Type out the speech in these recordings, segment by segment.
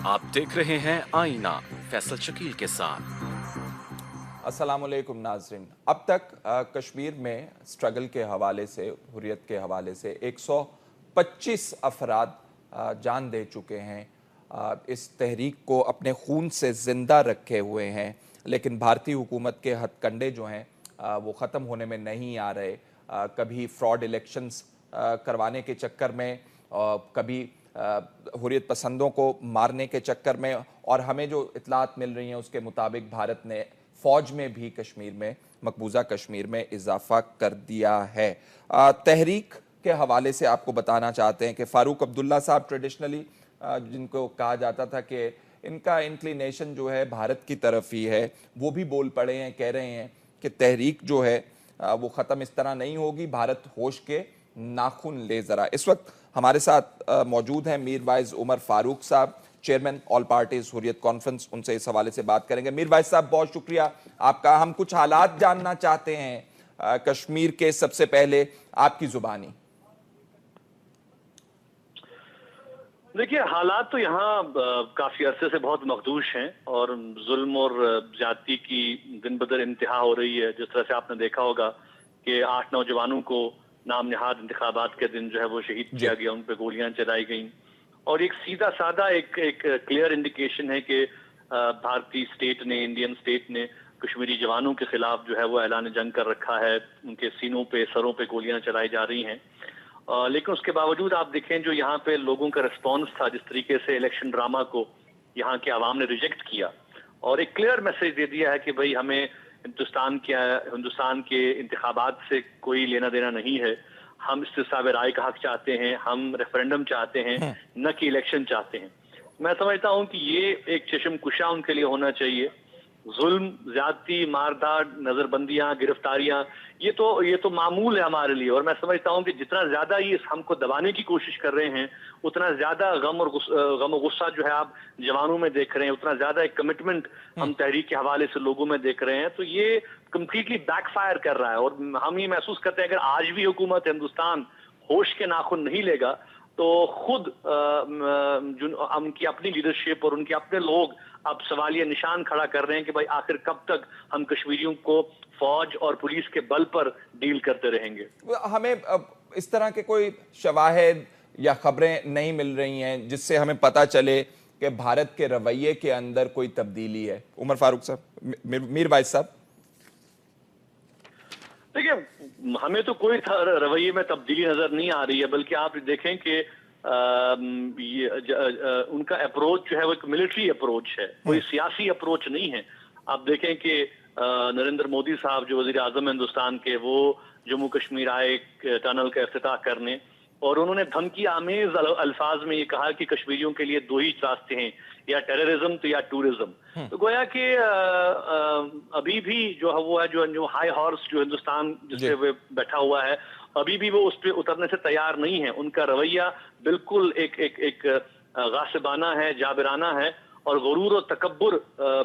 आप देख रहे हैं आईना फैसल शकील के साथ। अस्सलामुअलैकुम नाज़रीन। अब तक कश्मीर में स्ट्रगल के हवाले से, हुर्रियत के हवाले से 125 अफराद जान दे चुके हैं। इस तहरीक को अपने खून से ज़िंदा रखे हुए हैं, लेकिन भारतीय हुकूमत के हथकंडे जो हैं वो ख़त्म होने में नहीं आ रहे। कभी फ्रॉड इलेक्शंस करवाने के चक्कर में, कभी हुर्रियत पसंदों को मारने के चक्कर में, और हमें जो इतलात मिल रही हैं उसके मुताबिक भारत ने फ़ौज में भी कश्मीर में, मकबूजा कश्मीर में इजाफा कर दिया है। तहरीक के हवाले से आपको बताना चाहते हैं कि फ़ारूक अब्दुल्ला साहब ट्रेडिशनली जिनको कहा जाता था कि इनका इंक्लिनेशन जो है भारत की तरफ ही है, वो भी बोल पड़े हैं, कह रहे हैं कि तहरीक जो है वो ख़त्म इस तरह नहीं होगी, भारत होश के नाखून ले ज़रा। इस वक्त हमारे साथ मौजूद हैं मीर वाइज उमर फारूक साहब, chairman all parties Hurriyat conference. उनसे इस हवाले से बात करेंगे। मीर वाइज साहब, बहुत शुक्रिया आपका। हम कुछ हालात जानना चाहते हैं कश्मीर के, सबसे पहले आपकी जुबानी। देखिए, हालात तो यहाँ काफी अरसे से बहुत मखदूश हैं और जुल्म और ज्यादती की दिन ब दिन इंतहा हो रही है। जिस तरह से आपने देखा होगा कि 8 नौजवानों को नाम निहाद इंतखाबात के दिन जो है वो शहीद किया गया, उन पे गोलियां चलाई गई, और एक सीधा साधा एक क्लियर इंडिकेशन है कि भारतीय स्टेट ने, इंडियन स्टेट ने कश्मीरी जवानों के खिलाफ जो है वो ऐलान जंग कर रखा है। उनके सीनों पे, सरों पे गोलियां चलाई जा रही हैं। लेकिन उसके बावजूद आप देखें जो यहाँ पे लोगों का रिस्पॉन्स था, जिस तरीके से इलेक्शन ड्रामा को यहाँ के आवाम ने रिजेक्ट किया और एक क्लियर मैसेज दे दिया है कि भाई हमें हिंदुस्तान के इंतखाबात से कोई लेना देना नहीं है। हम इस्तिसाब राय का हक चाहते हैं, हम रेफरेंडम चाहते हैं, न कि इलेक्शन चाहते हैं। मैं समझता हूँ कि ये एक चश्मकुशा उनके लिए होना चाहिए। जुल्म, ज्यादती, मारधाड़, नजरबंदियां, गिरफ्तारियां, ये तो मामूल है हमारे लिए। और मैं समझता हूं कि जितना ज्यादा ये हमको दबाने की कोशिश कर रहे हैं, उतना ज्यादा गम और गुस्सा जो है आप जवानों में देख रहे हैं, उतना ज्यादा एक कमिटमेंट हम तहरीक के हवाले से लोगों में देख रहे हैं। तो ये कंप्लीटली बैकफायर कर रहा है और हम ये महसूस करते हैं अगर आज भी हुकूमत हिंदुस्तान होश के नाखून नहीं लेगा तो खुद उनकी अपनी लीडरशिप और उनके अपने लोग अब सवालिया निशान खड़ा कर रहे हैं कि भाई आखिर कब तक हम कश्मीरियों को फौज और पुलिस के बल पर डील करते रहेंगे। हमें इस तरह के कोई शवाहिद या खबरें नहीं मिल रही हैं जिससे हमें पता चले कि भारत के रवैये के अंदर कोई तब्दीली है। उमर फारूक साहब, मीर वाइज साहब। देखिए, हमें तो कोई रवैये में तब्दीली नजर नहीं आ रही है, बल्कि आप देखें कि उनका अप्रोच जो है वो एक मिलिट्री अप्रोच है, कोई सियासी अप्रोच नहीं है। आप देखें कि नरेंद्र मोदी साहब जो वजीर आजम हिंदुस्तान के, वो जम्मू कश्मीर आए टनल का इफ्तिताह करने और उन्होंने धमकी आमेज अल्फाज में ये कहा कि कश्मीरियों के लिए 2 ही रास्ते हैं, या टेररिज्म तो या टूरिज्म। तो गोया कि अभी भी जो है वो है जो हाई हॉर्स जो हिंदुस्तान जिससे वो बैठा हुआ है, अभी भी वो उस पर उतरने से तैयार नहीं है। उनका रवैया बिल्कुल एक गासिबाना है, जाबिराना है और गुरूर और तकब्बुर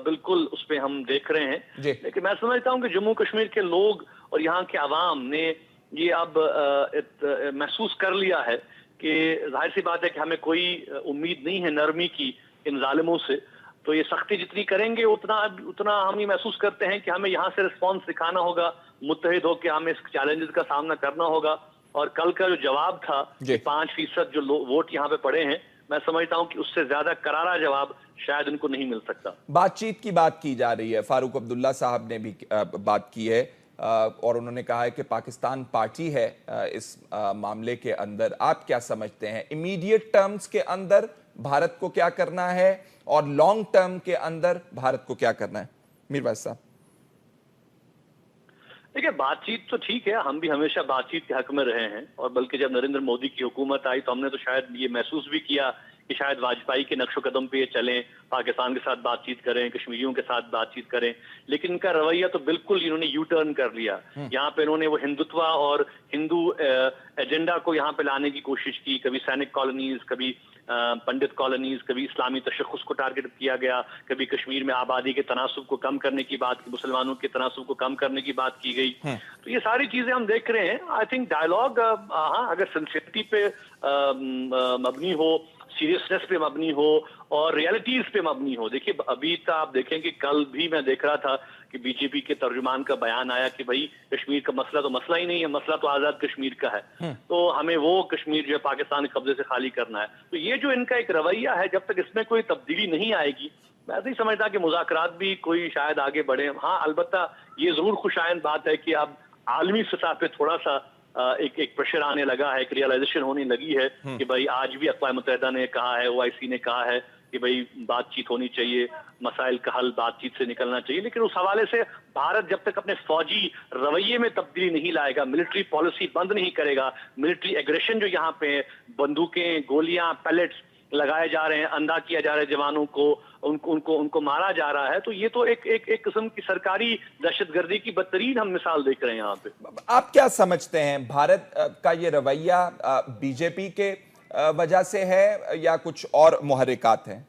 बिल्कुल उस पर हम देख रहे हैं। लेकिन मैं समझता हूँ कि जम्मू कश्मीर के लोग और यहाँ के अवाम ने ये अब महसूस कर लिया है कि जाहिर सी बात है कि हमें कोई उम्मीद नहीं है नरमी की इन जालिमों से। तो ये सख्ती जितनी करेंगे उतना हम ये महसूस करते हैं कि हमें यहाँ से रिस्पॉन्स दिखाना होगा, मुत्तहिद होकर हमें इस चैलेंजेस का सामना करना होगा। और कल का जो जवाब था कि 5% जो वोट यहाँ पे पड़े हैं, मैं समझता हूँ कि उससे ज्यादा करारा जवाब शायद इनको नहीं मिल सकता। बातचीत की बात की जा रही है, फारूक अब्दुल्ला साहब ने भी बात की है और उन्होंने कहा है कि पाकिस्तान पार्टी है इस मामले के अंदर। आप क्या समझते हैं इमीडिएट टर्म्स के अंदर भारत को क्या करना है और लॉन्ग टर्म के अंदर भारत को क्या करना है? मीर वाइज साहब। देखिए, बातचीत तो ठीक है, हम भी हमेशा बातचीत के हक में रहे हैं और बल्कि जब नरेंद्र मोदी की हुकूमत आई तो हमने तो शायद ये महसूस भी किया कि शायद वाजपेयी के नक्शो कदम पे ये चलें, पाकिस्तान के साथ बातचीत करें, कश्मीरियों के साथ बातचीत करें। लेकिन इनका रवैया तो बिल्कुल इन्होंने यू टर्न कर लिया। यहाँ पे इन्होंने वो हिंदुत्व और हिंदू एजेंडा को यहाँ पे लाने की कोशिश की। कभी सैनिक कॉलोनीज, कभी पंडित कॉलोनीज, कभी इस्लामी तशख्खुस को टारगेट किया गया, कभी कश्मीर में आबादी के तनासुब को कम करने की बात, मुसलमानों के तनासुब को कम करने की बात की गई। तो ये सारी चीजें हम देख रहे हैं। आई थिंक डायलॉग, हाँ, अगर सिंसियरिटी पे मबनी हो, सीरियसनेस पे मबनी हो और रियलिटीज पे मबनी हो। देखिए अभी तो आप देखें कि कल भी मैं देख रहा था कि बीजेपी के तर्जुमान का बयान आया कि भाई कश्मीर का मसला तो मसला ही नहीं है, मसला तो आजाद कश्मीर का है, तो हमें वो कश्मीर जो है पाकिस्तान के कब्जे से खाली करना है। तो ये जो इनका एक रवैया है, जब तक इसमें कोई तब्दीली नहीं आएगी, मैं नहीं समझता कि मुज़ाकरात भी कोई शायद आगे बढ़े। हाँ, अलबत्ता ये जरूर खुशायन बात है कि अब आलमी सतह पे थोड़ा सा एक प्रेशर आने लगा है, एक रियलाइजेशन होने लगी है कि भाई आज भी अक़वाम मुत्तहिदा ने कहा है, OIC ने कहा है कि भाई बातचीत होनी चाहिए, मसाइल का हल बातचीत से निकलना चाहिए। लेकिन उस हवाले से भारत जब तक अपने फौजी रवैये में तब्दीली नहीं लाएगा, मिलिट्री पॉलिसी बंद नहीं करेगा, मिलिट्री एग्रेशन जो यहाँ पे बंदूकें, गोलियां, पैलेट्स लगाए जा रहे हैं, अंधा किया जा रहा है जवानों को, उनको मारा जा रहा है, तो ये तो एक किस्म की सरकारी दहशतगर्दी की बदतरीन हम मिसाल देख रहे हैं यहाँ पे। आप क्या समझते हैं, भारत का ये रवैया बीजेपी के वजह से है या कुछ और मुहर्रिकात हैं?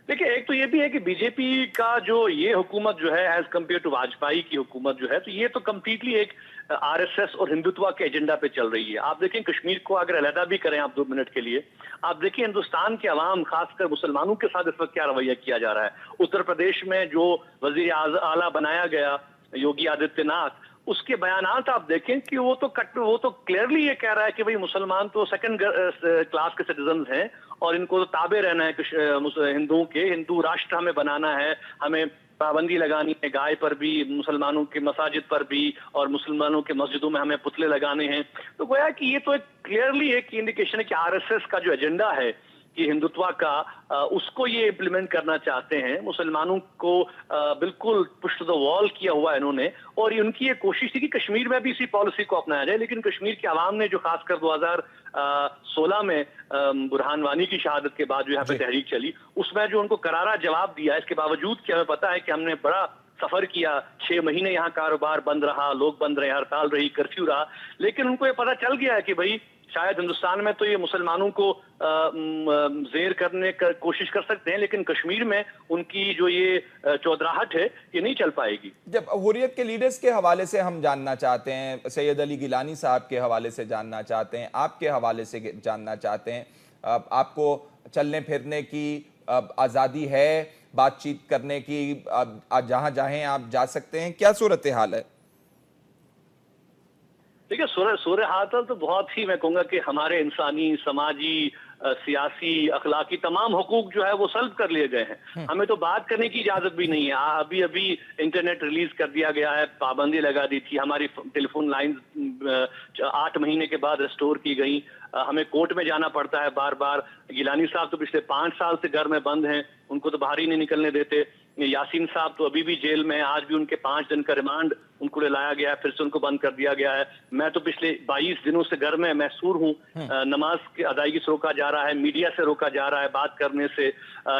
देखिए एक तो ये भी है कि बीजेपी का जो ये हुकूमत जो है एज कम्पेयर टू वाजपेयी की हुकूमत जो है, तो ये तो कम्प्लीटली एक RSS और हिंदुत्व के एजेंडा पे चल रही है। आप देखें कश्मीर को अगर अलहदा भी करें आप 2 मिनट के लिए, आप देखिए हिंदुस्तान के अवाम खासकर मुसलमानों के साथ इस वक्त क्या रवैया किया जा रहा है। उत्तर प्रदेश में जो वजीर आला बनाया गया योगी आदित्यनाथ, उसके बयानात आप देखें कि वो तो क्लियरली ये कह रहा है कि भाई मुसलमान तो सेकंड क्लास के सिटीजन हैं और इनको तो ताबे रहना है हिंदुओं के, हिंदू राष्ट्र हमें बनाना है, हमें पाबंदी लगानी है गाय पर भी, मुसलमानों के मसाजिद पर भी, और मुसलमानों के मस्जिदों में हमें पुतले लगाने हैं। तो गोया कि ये तो एक क्लियरली एक इंडिकेशन है कि RSS का जो एजेंडा है कि हिंदुत्व का, उसको ये इम्प्लीमेंट करना चाहते हैं। मुसलमानों को बिल्कुल पुश टू द वॉल किया हुआ है इन्होंने, और उनकी ये कोशिश थी कि कश्मीर में भी इसी पॉलिसी को अपनाया जाए। लेकिन कश्मीर के अवाम ने जो खासकर 2016 में बुरहान वानी की शहादत के बाद जो यहाँ पे तहरीक चली, उसमें जो उनको करारा जवाब दिया, इसके बावजूद कि हमें पता है कि हमने बड़ा सफर किया, 6 महीने यहाँ कारोबार बंद रहा, लोग बंद रहे, हड़ताल रही, कर्फ्यू रहा, लेकिन उनको ये पता चल गया है कि भाई शायद हिंदुस्तान में तो ये मुसलमानों को जेर करने की कोशिश कर सकते हैं, लेकिन कश्मीर में उनकी जो ये चौधराहट है ये नहीं चल पाएगी। जब हुर्रियत के लीडर्स के हवाले से हम जानना चाहते हैं, सैयद अली गिलानी साहब के हवाले से जानना चाहते हैं, आपके हवाले से जानना चाहते हैं, आपको चलने फिरने की आज़ादी है, बातचीत करने की, जहाँ चाहें आप जा सकते हैं, क्या सूरत हाल है? देखिए सूरत हाल तो बहुत ही, मैं कहूँगा कि हमारे इंसानी, समाजी, सियासी, अखलाकी तमाम हुकूक जो है वो सल्ब कर लिए गए हैं। हमें तो बात करने की इजाजत भी नहीं है। अभी इंटरनेट रिलीज कर दिया गया है, पाबंदी लगा दी थी, हमारी टेलीफोन लाइन 8 महीने के बाद रिस्टोर की गई, हमें कोर्ट में जाना पड़ता है बार बार। गिलानी साहब तो पिछले 5 साल से घर में बंद हैं, उनको तो बाहर ही नहीं निकलने देते। यासीन साहब तो अभी भी जेल में, आज भी उनके 5 दिन का रिमांड उनको लाया गया है, फिर से उनको बंद कर दिया गया है। मैं तो पिछले 22 दिनों से घर में महसूर हूँ, नमाज की अदायगी से रोका जा रहा है, मीडिया से रोका जा रहा है बात करने से,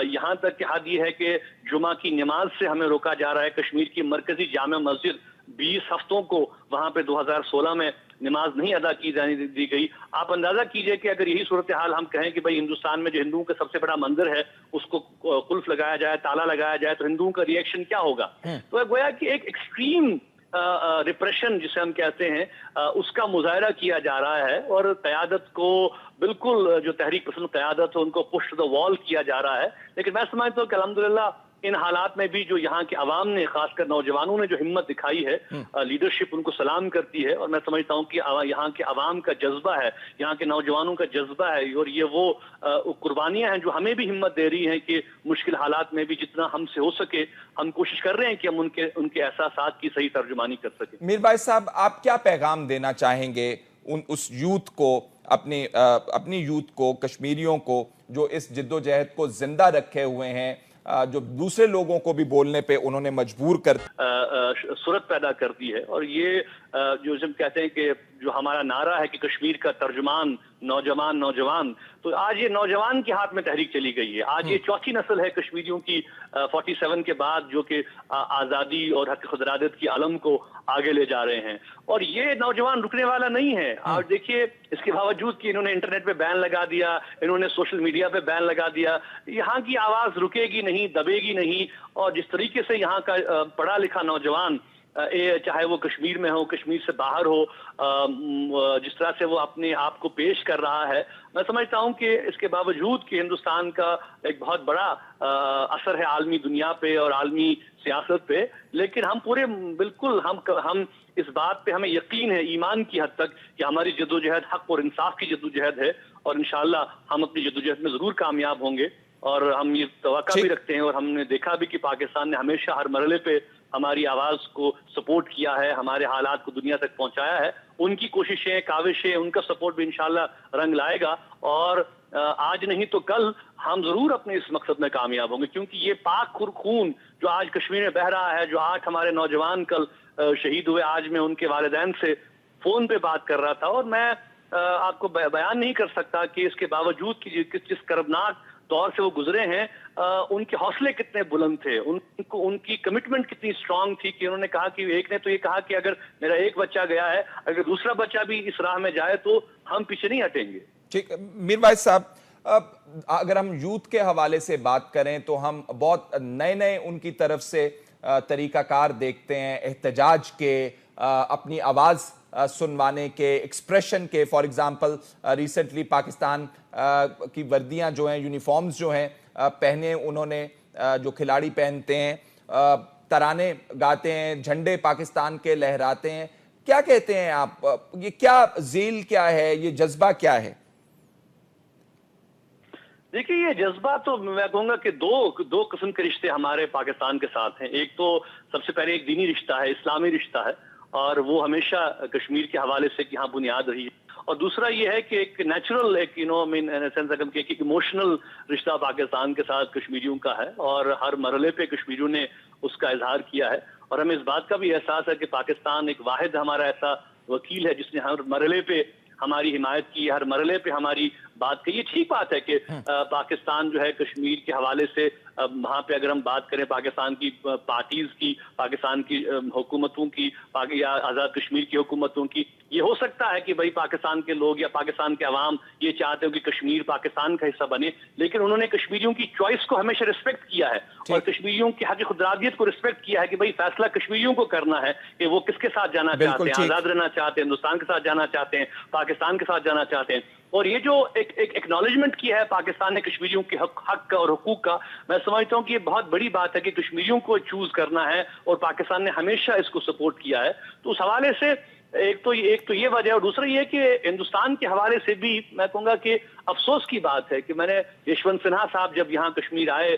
यहाँ तक कि हद ये है कि जुमा की नमाज से हमें रोका जा रहा है। कश्मीर की मरकजी जामा मस्जिद 20 हफ्तों को वहां पे 2016 में नमाज नहीं अदा की जाने दी गई। आप अंदाजा कीजिए कि अगर यही सूरत हाल हम कहें कि भाई हिंदुस्तान में जो हिंदुओं का सबसे बड़ा मंदिर है उसको कुल्फ लगाया जाए, ताला लगाया जाए, तो हिंदुओं का रिएक्शन क्या होगा। तो गोया कि एक एक्सट्रीम रिप्रेशन जिसे हम कहते हैं उसका मुजाहरा किया जा रहा है, और क़यादत को बिल्कुल जो तहरीक पसंद क़यादत है उनको पुश टू द वॉल किया जा रहा है। लेकिन मैं समझता हूँ कि अल्हम्दुलिल्लाह इन हालात में भी जो यहाँ के अवाम ने, खासकर नौजवानों ने जो हिम्मत दिखाई है, लीडरशिप उनको सलाम करती है, और मैं समझता हूँ कि यहाँ के अवाम का जज्बा है, यहाँ के नौजवानों का जज्बा है, और ये वो कुर्बानियां हैं जो हमें भी हिम्मत दे रही हैं कि मुश्किल हालात में भी जितना हमसे हो सके हम कोशिश कर रहे हैं कि हम उनके एहसासात की सही तर्जुमानी कर सकें। मीर भाई साहब, आप क्या पैगाम देना चाहेंगे उस यूथ को, अपनी यूथ को, कश्मीरियों को, जो इस जिद्दोजहद को जिंदा रखे हुए हैं, जो दूसरे लोगों को भी बोलने पे उन्होंने मजबूर कर सूरत पैदा कर दी है। और ये जो हम कहते हैं कि जो हमारा नारा है कि कश्मीर का तर्जुमान नौजवान नौजवान, तो आज ये नौजवान के हाथ में तहरीक चली गई है। आज ये चौथी नस्ल है कश्मीरियों की 47 के बाद जो कि आज़ादी और हक खुदरादत की अलम को आगे ले जा रहे हैं, और ये नौजवान रुकने वाला नहीं है। आप देखिए इसके बावजूद कि इन्होंने इंटरनेट पे बैन लगा दिया, इन्होंने सोशल मीडिया पे बैन लगा दिया, यहाँ की आवाज रुकेगी नहीं, दबेगी नहीं। और जिस तरीके से यहाँ का पढ़ा लिखा नौजवान چاہے وہ کشمیر میں ہو، کشمیر سے باہر ہو، جس طرح سے وہ اپنے آپ کو پیش کر رہا ہے، میں سمجھتا ہوں کہ اس کے باوجود کہ ہندوستان کا ایک بہت بڑا اثر ہے عالمی دنیا پہ اور عالمی سیاست پہ، لیکن ہم پورے بالکل ہم اس بات پہ ہمیں یقین ہے ایمان کی حد تک کہ ہماری جدوجہد حق اور انصاف کی جدوجہد ہے، اور انشاءاللہ ہم اپنی جدوجہد میں ضرور کامیاب ہوں گے. اور ہم یہ توقع بھی رکھتے ہیں اور ہم نے دیکھا بھی کہ پاکستان نے ہمیشہ ہر مرحلے پہ ہماری آواز کو سپورٹ کیا ہے، ہمارے حالات کو دنیا تک پہنچایا ہے. ان کی کوششیں، کاوشیں، ان کا سپورٹ بھی انشاءاللہ رنگ لائے گا، اور آج نہیں تو کل ہم ضرور اپنے اس مقصد میں کامیاب ہوں گے، کیونکہ یہ پاک خون جو آج کشمیر میں بہہ رہا ہے، جو 8 ہمارے نوجوان کل شہید ہوئے، آج میں ان کے والدین سے فون پہ بات کر رہا تھا، اور میں آپ کو بیان نہیں کر سکتا کہ اس کے باوجود کہ جس کربناک دور سے وہ گزرے ہیں، ان کے حوصلے کتنے بلند تھے، ان کی کمٹمنٹ کتنی اسٹرانگ تھی کہ انہوں نے کہا کہ ایک نے تو یہ کہا کہ اگر میرا ایک بچہ گیا ہے، اگر دوسرا بچہ بھی اس راہ میں جائے تو ہم پیچھے نہیں ہٹیں گے. ٹھیک. میر وائس صاحب، اگر ہم یوتھ کے حوالے سے بات کریں تو ہم بہت نئے ان کی طرف سے طریقہ کار دیکھتے ہیں، احتجاج کے، اپنی آواز سنوانے کے، ایکسپریشن کے. فار ایگزامپل ریسنٹلی پاکستان کی وردیاں جو ہیں، یونیفارمز جو ہیں پہنے انہوں نے، جو کھلاڑی پہنتے ہیں، ترانے گاتے ہیں، جھنڈے پاکستان کے لہراتے ہیں. کیا کہتے ہیں آپ؟ یہ کیا ذیل کیا ہے، یہ جذبہ کیا ہے؟ دیکھیے، یہ جذبہ تو میں کہوں گا کہ دو قسم کے رشتے ہمارے پاکستان کے ساتھ ہیں. ایک تو سب سے پہلے ایک دینی رشتہ ہے، اسلامی رشتہ ہے، اور وہ ہمیشہ کشمیر کے حوالے سے یہاں بنیاد رہی ہے. اور دوسرا یہ ہے کہ ایک نیچرل، ایک ایک ایموشنل رشتہ پاکستان کے ساتھ کشمیریوں کا ہے، اور ہر مرحلے پہ کشمیریوں نے اس کا اظہار کیا ہے. اور ہمیں اس بات کا بھی احساس ہے کہ پاکستان ایک واحد ہمارا ایسا وکیل ہے جس نے ہر مرحلے پہ ہماری حمایت کی، ہر مرحلے پہ ہماری بات کی. یہ ٹھیک بات ہے کہ پاکستان جو ہے کشمیر کے حوالے سے، وہاں پہ اگر ہم بات کریں پاکستان کی پارٹیز کی، پاکستان کی حکومتوں کی، یا آزاد کشمیر کی حکومتوں کی، یہ ہو سکتا ہے کہ بھائی پاکستان کے لوگ یا پاکستان کے عوام یہ چاہتے ہو کہ کشمیر پاکستان کا حصہ بنے، لیکن انہوں نے کشمیریوں کی چوائس کو ہمیشہ رسپیکٹ کیا ہے، اور کشمیریوں کی حق خودارادیت کو رسپیکٹ کیا ہے کہ بھائی فیصلہ کشمیریوں کو کرنا ہے کہ وہ کس کے ساتھ جانا چاہتے ہیں، آزاد رہنا چاہتے ہیں، ہندوستان کے ساتھ جانا چاہتے ہیں، پاکستان کے ساتھ جانا چاہتے ہیں. اور یہ جو ایک ایکنالجمنٹ کیا ہے پاکستان نے کشمیریوں کے حق کا اور حقوق کا، میں سمجھتا ہوں کہ یہ بہت بڑی بات ہے کہ کشمیریوں کو چوز کرنا ہے، اور پاکستان نے ہمیشہ اس کو سپورٹ کیا ہے. تو اس حوالے سے ایک تو یہ وجہ ہے، اور دوسرا یہ کہ ہندوستان کے حوالے سے بھی میں کہوں گا کہ افسوس کی بات ہے کہ میں نے یشونت سنہا صاحب جب یہاں کشمیر آئے،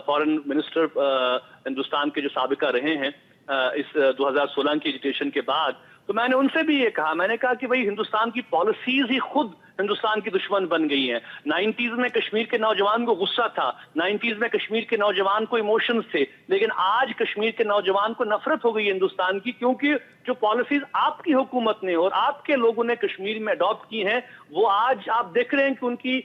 فارن منسٹر ہندوستان کے جو سابقہ رہے ہیں، اس 2016 کی ایجوکیشن کے بعد، تو میں نے ان سے بھی یہ کہا، میں نے کہا کہ بھئی ہندوستان کی پالیسیز ہی خود ہندوستان کی دشمن بن گئی ہیں. 90s میں کشمیر کے نوجوان کو غصہ تھا، 90s میں کشمیر کے نوجوان کو ایموشنز تھے، لیکن آج کشمیر کے نوجوان کو نفرت ہو گئی ہے ہندوستان کی، کیونکہ جو پالیسیز آپ کی حکومت نے اور آپ کے لوگوں نے کشمیر میں اڈاپٹ کی ہیں، وہ آج آپ دیکھ رہے ہیں کہ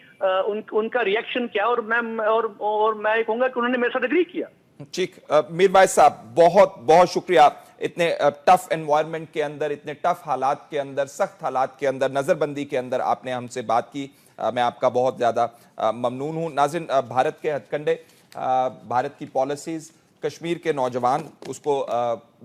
ان کا ریئیکشن کیا ہے. اور میں یہ کہوں گا کہ انہوں نے میرے ساتھ اگری کیا. ٹھیک. میر بھائی صاحب، بہت شکریہ. اتنے ٹف انوائرمنٹ کے اندر، اتنے ٹف حالات کے اندر، سخت حالات کے اندر، نظر بندی کے اندر آپ نے ہم سے بات کی. میں آپ کا بہت زیادہ ممنون ہوں. ناظرین، بھارت کے ہتھ کنڈے، بھارت کی پالیسیز، کشمیر کے نوجوان اس کو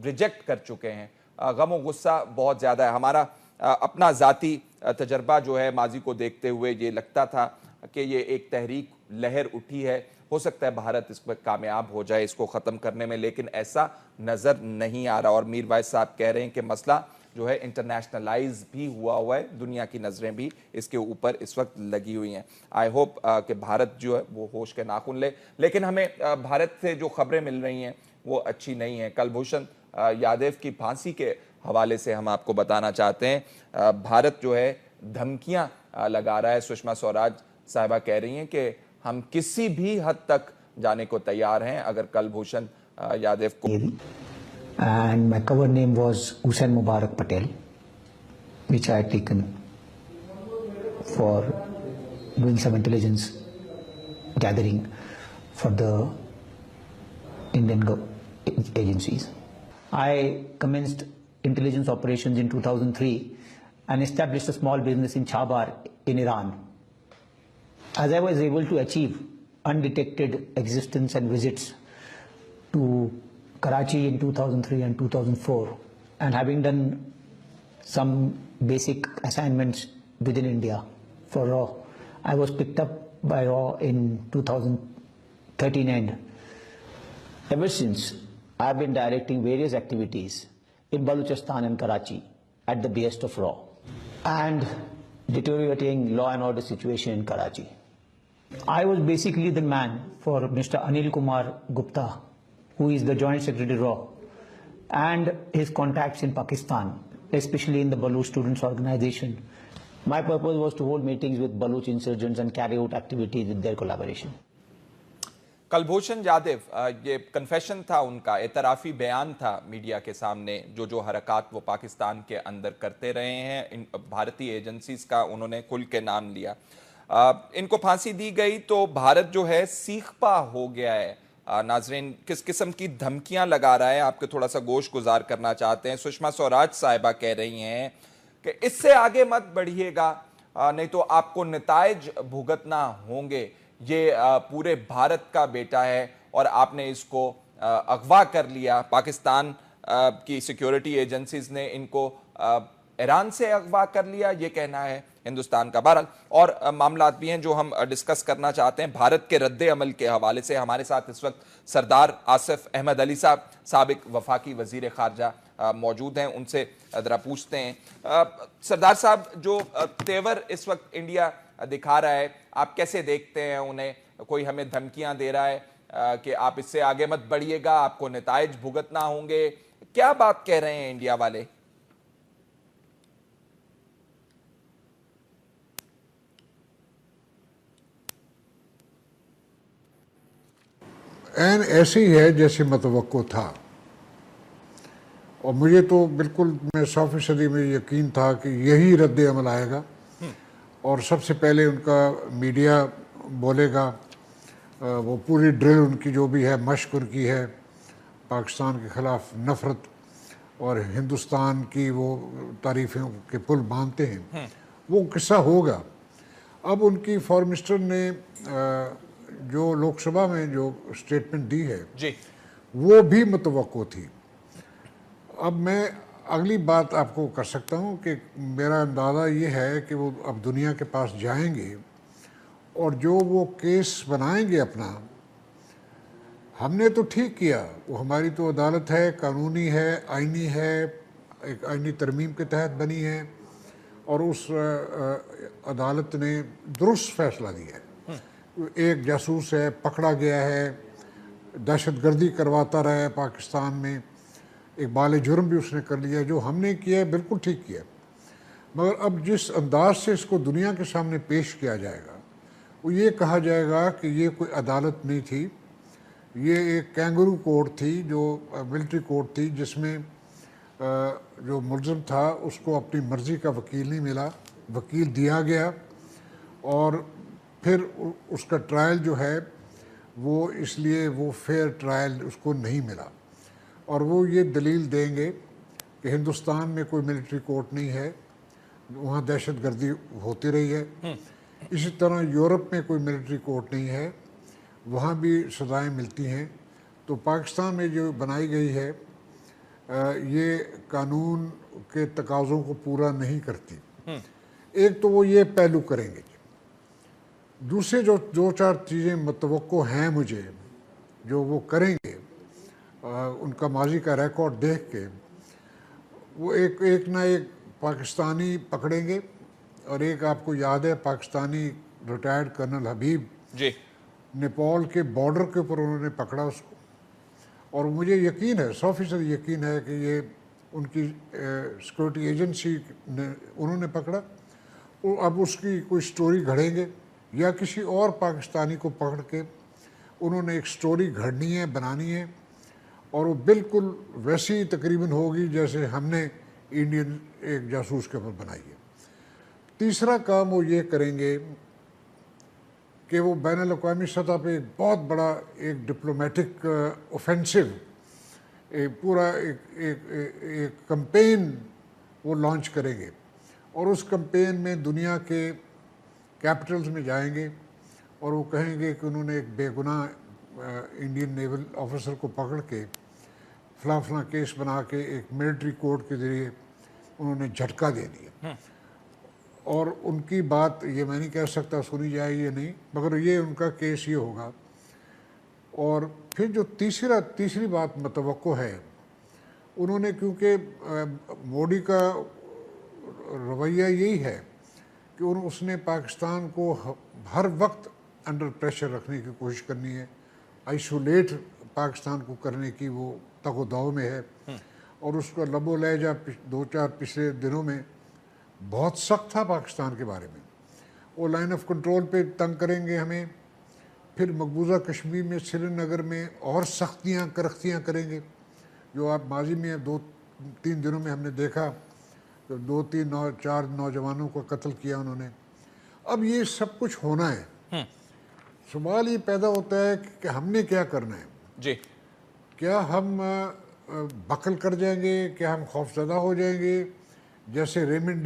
ریجیکٹ کر چکے ہیں. غم و غصہ بہت زیادہ ہے. ہمارا اپنا ذاتی تجربہ جو ہے ماضی کو دیکھتے ہوئے یہ لگتا تھا کہ یہ ایک تحریک لہر اٹھی ہے، ہو سکتا ہے بھارت اس پر کامیاب ہو جائے اس کو ختم کرنے میں، لیکن ایسا نظر نہیں آ رہا. اور میر وائس صاحب کہہ رہے ہیں کہ مسئلہ جو ہے انٹرنیشنلائز بھی ہوا ہے، دنیا کی نظریں بھی اس کے اوپر اس وقت لگی ہوئی ہیں. آئی ہوپ کہ بھارت جو ہے وہ ہوش کے ناخن لے. لیکن ہمیں بھارت سے جو خبریں مل رہی ہیں وہ اچھی نہیں ہیں. کلبھوشن یادیو کی پھانسی کے حوالے سے ہم آپ کو بتانا چاہتے ہیں، بھارت جو ہے دھمکیاں لگا رہا ہے. سشما سوراج صاحبہ کہہ رہی ہیں کہ ہم کسی بھی حد تک جانے کو تیار ہیں اگر کلبھوشن یادیو کو. And my cover name was Hussain Mubarak Patel, which I had taken for doing some intelligence gathering for the Indian agencies. I commenced intelligence operations in 2003 and established a small business in Chabar in Iran. As I was able to achieve undetected existence and visits to Karachi in 2003 and 2004, and having done some basic assignments within India for RAW, I was picked up by RAW in 2013, and ever since I've been directing various activities in Balochistan and Karachi at the behest of RAW and deteriorating law and order situation in Karachi. I was basically the man for Mr. Anil Kumar Gupta, who is the Joint Secretary RAW, and his contacts in Pakistan, especially in the Baloch Students Organization. My purpose was to hold meetings with Baloch insurgents and carry out activities with their collaboration. Kulbhushan Jadhav, ये confession था उनका, एतराफ़ी बयान था media के सामने, जो हरकत वो पाकिस्तान के अंदर करते रहे हैं, इन भारतीय एजेंसीज का उन्होंने खुल के नाम लिया। इनको फांसी दी गई तो भारत जो है सीखपा हो गया है। नाजरीन, किस किस्म की धमकियां लगा रहा है, आपके थोड़ा सा गोश गुजार करना चाहते हैं। सुषमा स्वराज साहिबा कह रही हैं कि इससे आगे मत बढ़िएगा, नहीं तो आपको नताइज भुगतना होंगे। ये पूरे भारत का बेटा है और आपने इसको अगवा कर लिया। पाकिस्तान की सिक्योरिटी एजेंसीज ने इनको ईरान से अगवा कर लिया, ये कहना है हिंदुस्तान का। बहरहाल और मामलात भी हैं जो हम डिस्कस करना चाहते हैं। भारत के रद्द अमल के हवाले से हमारे साथ इस वक्त सरदार आसिफ अहमद अली साहब, साबिक वफाकी वजीर खारजा मौजूद हैं, उनसे ज़रा पूछते हैं। सरदार साहब, जो तेवर इस वक्त इंडिया दिखा रहा है, आप कैसे देखते हैं उन्हें? कोई हमें धमकियां दे रहा है कि आप इससे आगे मत बढ़िएगा, आपको नताइज भुगतना होंगे, क्या बात कह रहे हैं इंडिया वाले? ऐन ऐसी है जैसे मतवक्को था, और मुझे तो बिल्कुल मैं 100% में यकीन था कि यही रद्द अमल आएगा और सबसे पहले उनका मीडिया बोलेगा। वो पूरी ड्रिल उनकी जो भी है, मशक उनकी है पाकिस्तान के ख़िलाफ़ नफ़रत और हिंदुस्तान की वो तारीफ़ों के पुल बांधते हैं, वो किस्सा होगा। अब उनकी फॉरेन मिनिस्टर ने जो लोकसभा में जो स्टेटमेंट दी है जी, वो भी मुतवक्को थी। अब मैं अगली बात आपको कर सकता हूँ कि मेरा अंदाज़ा ये है कि वो अब दुनिया के पास जाएंगे और जो वो केस बनाएंगे अपना, हमने तो ठीक किया, वो हमारी तो अदालत है, कानूनी है, आइनी है, एक आइनी तरमीम के तहत बनी है और उस अदालत ने दुरुस्त फैसला दिया है। एक जासूस है, पकड़ा गया है, दहशतगर्दी करवाता रहा है पाकिस्तान में, एक बाले जुर्म भी उसने कर लिया। जो हमने किया है बिल्कुल ठीक किया, मगर अब जिस अंदाज से इसको दुनिया के सामने पेश किया जाएगा, वो ये कहा जाएगा कि ये कोई अदालत नहीं थी, ये एक कैंगरू कोर्ट थी, जो मिलिट्री कोर्ट थी, जिसमें जो मुलज़िम था उसको अपनी मर्ज़ी का वकील नहीं मिला, वकील दिया गया और फिर उसका ट्रायल जो है वो इसलिए वो फेयर ट्रायल उसको नहीं मिला। और वो ये दलील देंगे कि हिंदुस्तान में कोई मिलिट्री कोर्ट नहीं है, वहाँ दहशतगर्दी होती रही है। इसी तरह यूरोप में कोई मिलिट्री कोर्ट नहीं है, वहाँ भी सज़ाएँ मिलती हैं। तो पाकिस्तान में जो बनाई गई है ये कानून के तकाज़ों को पूरा नहीं करती। एक तो वो ये पहलू करेंगे। दूसरे जो दो चार चीज़ें मुतवक्को हैं मुझे जो वो करेंगे, उनका माजी का रिकॉर्ड देख के, वो एक ना एक पाकिस्तानी पकड़ेंगे। और एक आपको याद है, पाकिस्तानी रिटायर्ड कर्नल हबीब जी, नेपाल के बॉर्डर के ऊपर उन्होंने पकड़ा उसको, और मुझे यकीन है, 100% यकीन है कि ये उनकी सिक्योरिटी एजेंसी ने उन्होंने पकड़ा। अब उसकी कोई स्टोरी घड़ेंगे या किसी और पाकिस्तानी को पकड़ के उन्होंने एक स्टोरी घड़नी है, बनानी है, और वो बिल्कुल वैसी ही तकरीबन होगी जैसे हमने इंडियन एक जासूस के ऊपर बनाई है। तीसरा काम वो ये करेंगे कि वो बैनुल-अक़वामी सतह पे एक बहुत बड़ा एक डिप्लोमेटिक ऑफेंसिव, एक पूरा एक कैंपेन वो लॉन्च करेंगे और उस कैंपेन में दुनिया के कैपिटल्स में जाएंगे और वो कहेंगे कि उन्होंने एक बेगुनाह इंडियन नेवल ऑफिसर को पकड़ के फलां फलां केस बना के एक मिलिट्री कोर्ट के ज़रिए उन्होंने झटका दे दिया। और उनकी बात ये मैं नहीं कह सकता सुनी जाए ये नहीं, मगर ये उनका केस ये होगा। और फिर जो तीसरी बात मतवक्को है, उन्होंने क्योंकि मोदी का रवैया यही है कि उसने पाकिस्तान को हर वक्त अंडर प्रेशर रखने की कोशिश करनी है, आइसोलेट पाकिस्तान को करने की वो तको-दाव में है। और उसका लबो लहजा 2-4 पिछले दिनों में बहुत सख्त था पाकिस्तान के बारे में। वो लाइन ऑफ कंट्रोल पे तंग करेंगे हमें, फिर मकबूजा कश्मीर में श्रीनगर में और सख्तियाँ करख्तियाँ करेंगे, जो आप माजी में 2-3 दिनों में हमने देखा, तो 2-3-4 नौजवानों को कत्ल किया उन्होंने। अब ये सब कुछ होना है। सवाल ये पैदा होता है कि हमने क्या करना है जी। क्या हम बकल कर जाएंगे, क्या हम खौफजदा हो जाएंगे, जैसे रेमंड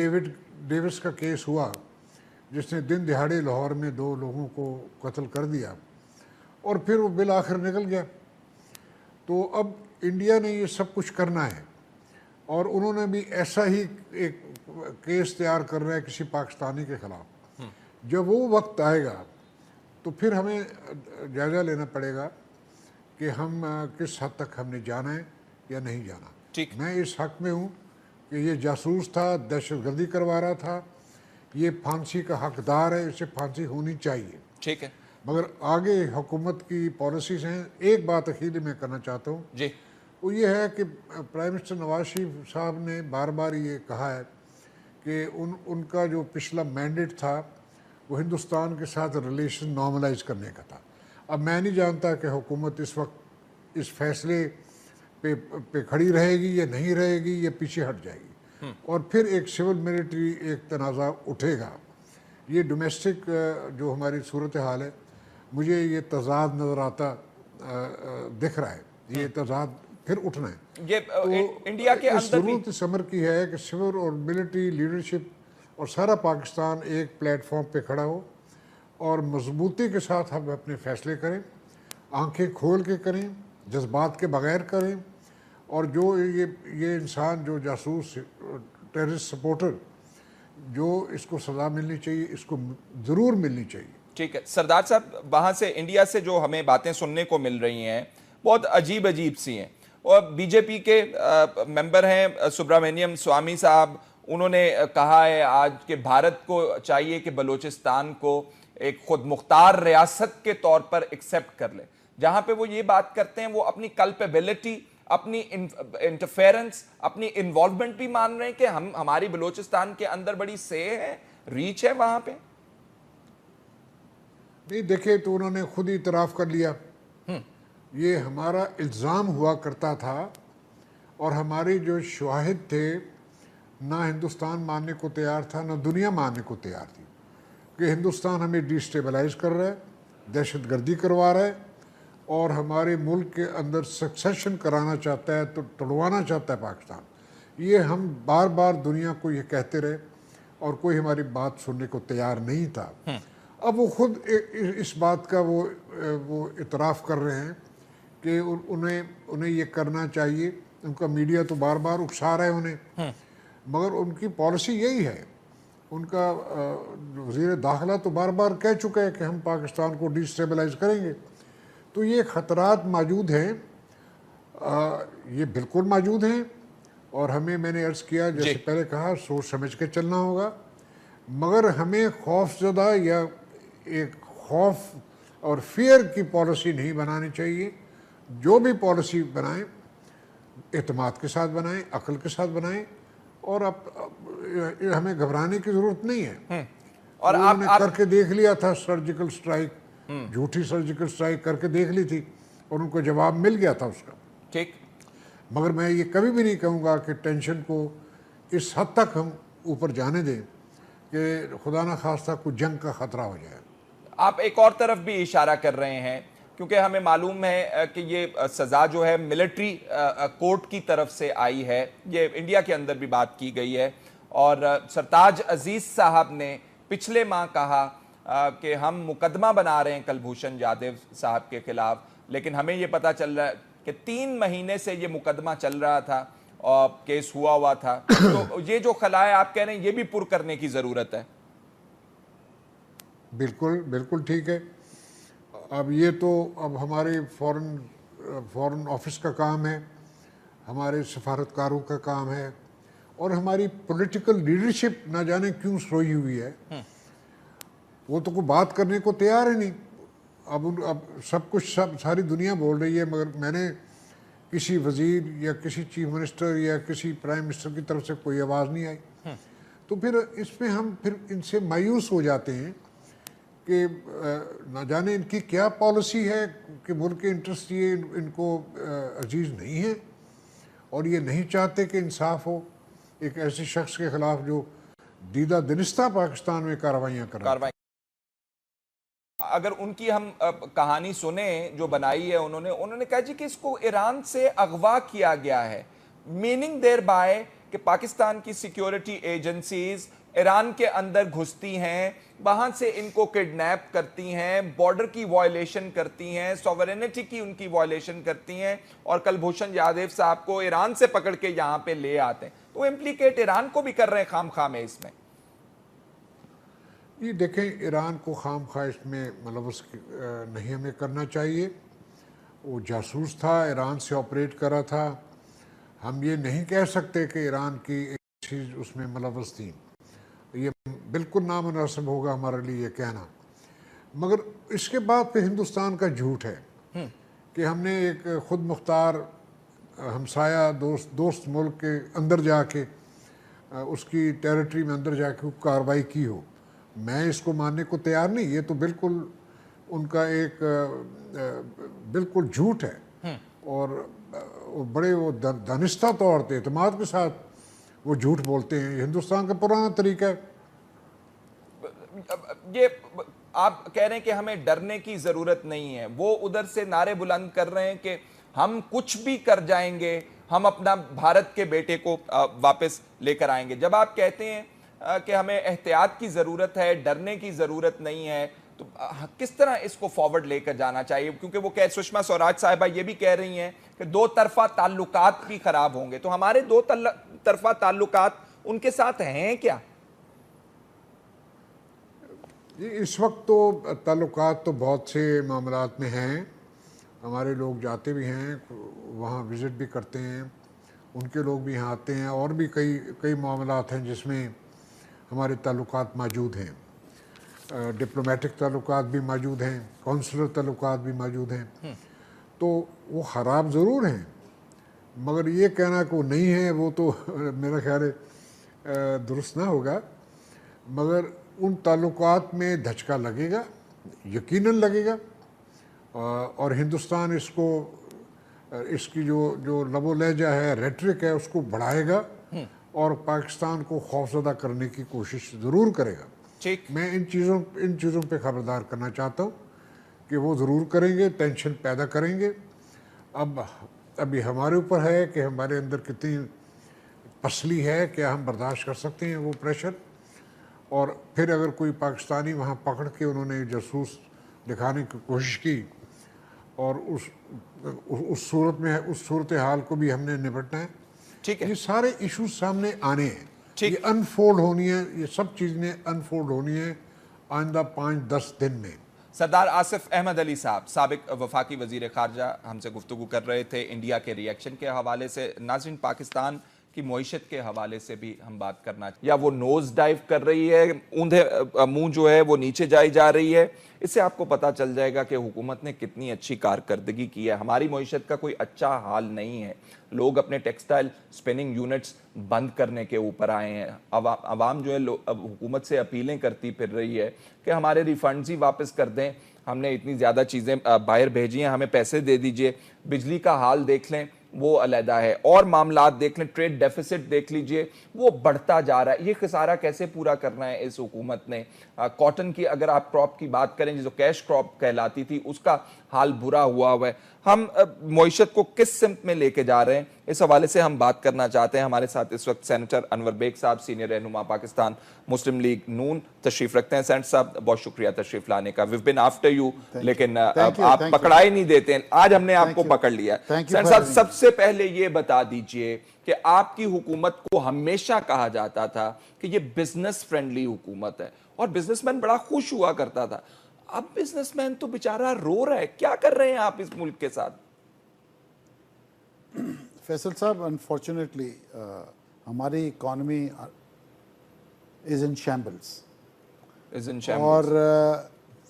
डेविस का केस हुआ जिसने दिन दिहाड़े लाहौर में 2 लोगों को कत्ल कर दिया और फिर वो बिल आखिर निकल गया। तो अब इंडिया ने ये सब कुछ करना है और उन्होंने भी ऐसा ही एक केस तैयार कर रहा है किसी पाकिस्तानी के ख़िलाफ़। जब वो वक्त आएगा तो फिर हमें जायज़ा लेना पड़ेगा कि हम किस हद तक हमने जाना है या नहीं जाना। ठीक। मैं इस हक़ में हूँ कि ये जासूस था, दहशतगर्दी करवा रहा था, ये फांसी का हकदार है, इसे फांसी होनी चाहिए। ठीक है। मगर आगे हुकूमत की पॉलिसीज़ हैं। एक बात अखीर में करना चाहता हूँ जी। वो ये है कि प्राइम मिनिस्टर नवाज शरीफ साहब ने बार बार ये कहा है कि उनका जो पिछला मैंडेट था वो हिंदुस्तान के साथ रिलेशन नॉर्मलाइज करने का था। अब मैं नहीं जानता कि हुकूमत इस वक्त इस फैसले पे खड़ी रहेगी या नहीं रहेगी या पीछे हट जाएगी और फिर एक सिविल मिलिट्री एक तनाज़ा उठेगा। ये डोमेस्टिक जो हमारी सूरत हाल है, मुझे ये तज़ाद नज़र आता दिख रहा है। ये तज़ाद फिर उठना है। ये तो इंडिया के अंदर भी ज़रूरत इस अमर की है कि सिविल और मिलिट्री लीडरशिप और सारा पाकिस्तान एक प्लेटफॉर्म पे खड़ा हो और मजबूती के साथ हम अपने फैसले करें, आंखें खोल के करें, जज्बात के बगैर करें। और जो ये इंसान जो जासूस टेररिस्ट सपोर्टर, जो इसको सज़ा मिलनी चाहिए, इसको ज़रूर मिलनी चाहिए। ठीक है सरदार साहब, वहाँ से इंडिया से जो हमें बातें सुनने को मिल रही हैं बहुत अजीब सी हैं। और बीजेपी के मेंबर हैं सुब्रमण्यम स्वामी साहब, उन्होंने कहा है आज कि भारत को चाहिए कि बलूचिस्तान को एक खुद मुख्तार रियासत के तौर पर एक्सेप्ट कर ले। जहाँ पे वो ये बात करते हैं वो अपनी कल्पेबिलिटी, अपनी इंटरफेरेंस, अपनी इन्वॉल्वमेंट भी मान रहे हैं कि हमारी बलूचिस्तान के अंदर बड़ी से है, रीच है वहाँ पे। नहीं देखे तो उन्होंने खुद ही इतराफ़ कर लिया। ये हमारा इल्ज़ाम हुआ करता था और हमारे जो शवाहिद थे ना हिंदुस्तान मानने को तैयार था ना दुनिया मानने को तैयार थी कि हिंदुस्तान हमें डिस्टेबलाइज कर रहा है, दहशतगर्दी करवा रहा है और हमारे मुल्क के अंदर सक्सेशन कराना चाहता है, तो तोड़वाना चाहता है पाकिस्तान। ये हम बार बार दुनिया को ये कहते रहे और कोई हमारी बात सुनने को तैयार नहीं था। अब वो खुद इस बात का वो इतराफ़ कर रहे हैं कि उन्हें ये करना चाहिए। उनका मीडिया तो बार बार उकसा रहा है उन्हें, मगर उनकी पॉलिसी यही है। उनका वज़ीर दाखिला तो बार बार कह चुका है कि हम पाकिस्तान को डिस्टेबलाइज करेंगे। तो ये ख़तरात मौजूद हैं, ये बिल्कुल मौजूद हैं और हमें, मैंने अर्ज़ किया जैसे पहले कहा, सोच समझ के चलना होगा। मगर हमें खौफज़दा या एक खौफ और फियर की पॉलिसी नहीं बनानी चाहिए। जो भी पॉलिसी बनाएं एतमाद के साथ बनाएं, अक्ल के साथ बनाएं और अब हमें घबराने की ज़रूरत नहीं है। और आपने करके देख लिया था सर्जिकल स्ट्राइक, झूठी सर्जिकल स्ट्राइक करके देख ली थी और उनको जवाब मिल गया था उसका। ठीक। मगर मैं ये कभी भी नहीं कहूँगा कि टेंशन को इस हद तक हम ऊपर जाने दें कि खुदा न खास्ता कुछ जंग का ख़तरा हो जाए। आप एक और तरफ भी इशारा कर रहे हैं क्योंकि हमें मालूम है कि ये सज़ा जो है मिलिट्री कोर्ट की तरफ से आई है, ये इंडिया के अंदर भी बात की गई है। और सरताज अजीज़ साहब ने पिछले माह कहा कि हम मुकदमा बना रहे हैं कुलभूषण जाधव साहब के खिलाफ, लेकिन हमें ये पता चल रहा है کہ 3 مہینے سے یہ مقدمہ چل رہا تھا اور کیس ہوا تھا، تو یہ جو خلا ہے آپ کہہ رہے ہیں یہ بھی پر کرنے کی ضرورت ہے؟ بالکل بالکل ٹھیک ہے. اب یہ تو اب ہمارے فورن آفس کا کام ہے، ہمارے سفارتکاروں کا کام ہے، اور ہماری پولیٹیکل لیڈرشپ نہ جانے کیوں سوئی ہوئی ہے. وہ تو کوئی بات کرنے کو تیار ہی نہیں. اب سب کچھ ساری دنیا بول رہی ہے، مگر میں نے کسی وزیر یا کسی چیف منسٹر یا کسی پرائم منسٹر کی طرف سے کوئی آواز نہیں آئی. تو پھر اس میں ہم پھر ان سے مایوس ہو جاتے ہیں کہ نہ جانے ان کی کیا پالیسی ہے کہ ملک کے انٹرسٹ یہ ان کو عزیز نہیں ہے، اور یہ نہیں چاہتے کہ انصاف ہو ایک ایسے شخص کے خلاف جو دیدہ دنستہ پاکستان میں کارروائیاں کر رہا ہے. اگر ان کی ہم کہانی سنیں جو بنائی ہے انہوں نے کہا جی کہ اس کو ایران سے اغوا کیا گیا ہے، میننگ دیر بائے کہ پاکستان کی سیکیورٹی ایجنسیز ایران کے اندر گھستی ہیں، وہاں سے ان کو کڈنیپ کرتی ہیں، بارڈر کی وائلیشن کرتی ہیں، سوورینٹی کی ان کی وائلیشن کرتی ہیں، اور کلبھوشن یادیو صاحب کو ایران سے پکڑ کے یہاں پہ لے آتے ہیں. تو وہ امپلیکیٹ ایران کو بھی کر رہے ہیں خام خواہ میں اس میں. یہ دیکھیں، ایران کو خام خواہ اس میں ملوث نہیں ہمیں کرنا چاہیے. وہ جاسوس تھا، ایران سے آپریٹ کر رہا تھا. ہم یہ نہیں کہہ سکتے کہ ایران کی ایک چیز اس میں ملوث تھی. یہ بالکل نامناسب ہوگا ہمارے لیے یہ کہنا. مگر اس کے بعد پھر ہندوستان کا جھوٹ ہے کہ ہم نے ایک خود مختار ہمسایہ دوست ملک کے اندر جا کے اس کی ٹیریٹری میں اندر جا کے کارروائی کی ہو. میں اس کو ماننے کو تیار نہیں. یہ تو بالکل ان کا ایک بالکل جھوٹ ہے، اور بڑے وہ دانستہ طور پہ اعتماد کے ساتھ وہ جھوٹ بولتے ہیں. یہ ہندوستان کا پرانا طریقہ ہے. یہ آپ کہہ رہے ہیں کہ ہمیں ڈرنے کی ضرورت نہیں ہے. وہ ادھر سے نعرے بلند کر رہے ہیں کہ ہم کچھ بھی کر جائیں گے، ہم اپنا بھارت کے بیٹے کو واپس لے کر آئیں گے. جب آپ کہتے ہیں کہ ہمیں احتیاط کی ضرورت ہے، ڈرنے کی ضرورت نہیں ہے، تو کس طرح اس کو فارورڈ لے کر جانا چاہیے؟ کیونکہ وہ سشما سوراج صاحبہ یہ بھی کہہ رہی ہیں کہ 2 طرفہ تعلقات بھی خراب ہوں گے. تو ہمارے 2 طرفہ تعلقات ان کے ساتھ ہیں کیا؟ اس وقت تو تعلقات تو بہت سے معاملات میں ہیں. ہمارے لوگ جاتے بھی ہیں وہاں، وزٹ بھی کرتے ہیں، ان کے لوگ بھی یہاں آتے ہیں، اور بھی کئی معاملات ہیں جس میں ہمارے تعلقات موجود ہیں. ڈپلومیٹک تعلقات بھی موجود ہیں، کونسلر تعلقات بھی موجود ہیں. تو وہ خراب ضرور ہیں، مگر یہ کہنا کہ وہ نہیں ہے وہ تو میرا خیال ہے درست نہ ہوگا. مگر ان تعلقات میں دھچکا لگے گا، یقیناً لگے گا، اور ہندوستان اس کی جو لب و لہجہ ہے، ریٹرک ہے، اس کو بڑھائے گا اور پاکستان کو خوفزدہ کرنے کی کوشش ضرور کرے گا. میں ان چیزوں پہ خبردار کرنا چاہتا ہوں کہ وہ ضرور کریں گے، ٹینشن پیدا کریں گے. ابھی ہمارے اوپر ہے کہ ہمارے اندر کتنی پسلی ہے، کیا ہم برداشت کر سکتے ہیں وہ پریشر. اور پھر اگر کوئی پاکستانی وہاں پکڑ کے انہوں نے جاسوس دکھانے کی کوشش کی، اور اس صورتحال کو بھی ہم نے نپٹنا ہے. یہ سارے ایشوز سامنے آنے ہیں، یہ انفولڈ ہونی ہے، یہ سب چیزیں انفولڈ ہونی ہیں آئندہ 5-10 دن میں. سردار آصف احمد علی صاحب سابق وفاقی وزیر خارجہ ہم سے گفتگو کر رہے تھے انڈیا کے ری ایکشن کے حوالے سے. ناظرین، پاکستان کی معیشت کے حوالے سے بھی ہم بات کرنا چاہتے ہیں. یا وہ نوز ڈائیو کر رہی ہے، اوندھے منہ جو ہے وہ نیچے جائی جا رہی ہے. اس سے آپ کو پتہ چل جائے گا کہ حکومت نے کتنی اچھی کارکردگی کی ہے. ہماری معیشت کا کوئی اچھا حال نہیں ہے. لوگ اپنے ٹیکسٹائل سپننگ یونٹس بند کرنے کے اوپر آئے ہیں. عوام جو ہے حکومت سے اپیلیں کرتی پھر رہی ہے کہ ہمارے ریفنڈز ہی واپس کر دیں، ہم نے اتنی زیادہ چیزیں باہر بھیجی ہیں، ہمیں پیسے دے دیجئے. بجلی کا حال دیکھ لیں، وہ علیحدہ ہے. اور معاملات دیکھ لیں, ٹریڈ ڈیفیسٹ دیکھ لیجئے, وہ بڑھتا جا رہا ہے. یہ خسارہ کیسے پورا کرنا ہے اس حکومت نے؟ کاٹن کی اگر آپ کراپ کی بات کریں, جو کیش کراپ کہلاتی تھی, اس کا حال برا ہوا ہے. ہم معیشت کو کس سمت میں لے کے جا رہے ہیں, اس حوالے سے ہم بات کرنا چاہتے ہیں. ہمارے ساتھ اس وقت سینیٹر انور بیگ صاحب, سینئر رہنما پاکستان مسلم لیگ نون, تشریف رکھتے ہیں. سینیٹر صاحب بہت شکریہ تشریف لانے کا. we've been after you, لیکن آپ پکڑائی نہیں دیتے ہیں. آج ہم نے آپ کو پکڑ لیا. سینیٹر صاحب سب سے پہلے یہ بتا دیجئے کہ آپ کی حکومت کو ہمیشہ کہا جاتا تھا کہ یہ بزنس فرینڈلی حکومت ہے, اور بزنس مین بڑا خوش ہوا کرتا تھا. اب بزنس مین تو بیچارہ رو رہا ہے. کیا کر رہے ہیں آپ اس ملک کے ساتھ؟ فیصل صاحب, انفارچونیٹلی ہماری اکانومی از ان شیمبلس, اور